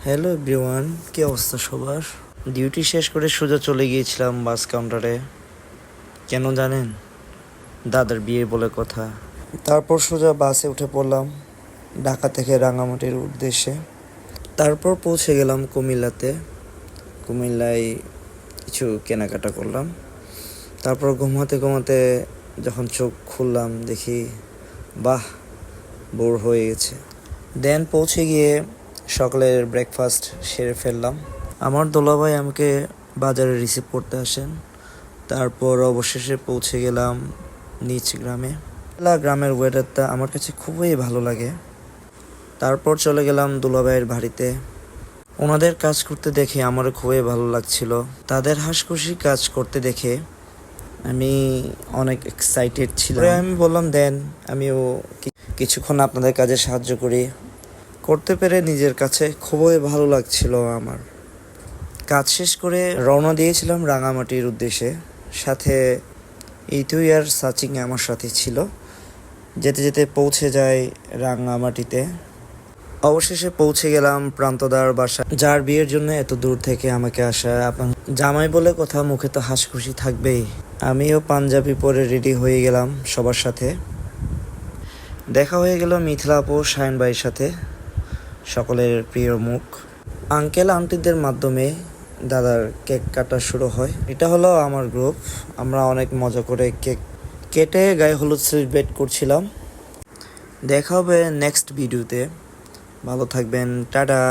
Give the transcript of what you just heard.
Hello everyone, কি অবস্থা সবার? ডিউটি শেষ করে সোজা চলে গিয়েছিলাম বাস কাউন্টারে। কেন জানেন? দাদার বিয়ে বলে কথা। তারপর সোজা বাসে উঠে পড়লাম ঢাকা থেকে রাঙামাটির উদ্দেশ্যে। তারপর পৌঁছে গেলাম কুমিল্লাতে। কুমিল্লায় কিছু কেনাকাটা করলাম। তারপর ঘুমাতে ঘুমাতে যখন চোখ খুললাম দেখি বাহ, বোর হয়ে গেছে। দেন পৌঁছে গিয়ে সকালের ব্রেকফাস্ট সেরে ফেললাম। আমার দোলাভাই আমাকে বাজারে রিসিভ করতে আসেন। তারপর অবশেষে পৌঁছে গেলাম নিজ গ্রামে। গ্রামের ওয়েদারটা আমার কাছে খুবই ভালো লাগে। তারপর চলে গেলাম দুলাভাইয়ের বাড়িতে। ওনাদের কাজ করতে দেখে আমারও খুবই ভালো লাগছিল। তাদের হাসিখুশি কাজ করতে দেখে আমি অনেক এক্সাইটেড ছিলাম। আমি বললাম দেন আমিও কিছুক্ষণ আপনাদের কাজে সাহায্য করি। করতে পেরে নিজের কাছে খুবই ভালো লাগছিল আমার। কাজ শেষ করে রওনা দিয়েছিলাম রাঙামাটির উদ্দেশ্যে। সাথে ইতুই আর সাচিং আমার সাথে ছিল। যেতে যেতে পৌঁছে যাই রাঙামাটিতে। অবশেষে পৌঁছে গেলাম প্রান্তদার বাসা, যার বিয়ের জন্য এত দূর থেকে আমাকে আসা। আপনার জামাই বলে কথা, মুখে তো হাসি খুশি থাকবেই। আমিও পাঞ্জাবি পরে রেডি হয়ে গেলাম সবার সাথে। দেখা হয়ে গেল মিথিলা আপু শায়ন ভাইয়ের সাথে, সকলের প্রিয় মুখ। আঙ্কেল আন্টিদের মাধ্যমে দাদার কেক কাটা শুরু হয়। এটা হলো আমার গ্রুপ। আমরা অনেক মজা করে কেক কেটে গায়ে হলুদ সেলিব্রেট করছিলাম। দেখা হবে নেক্সট ভিডিওতে। ভালো থাকবেন, টাটা।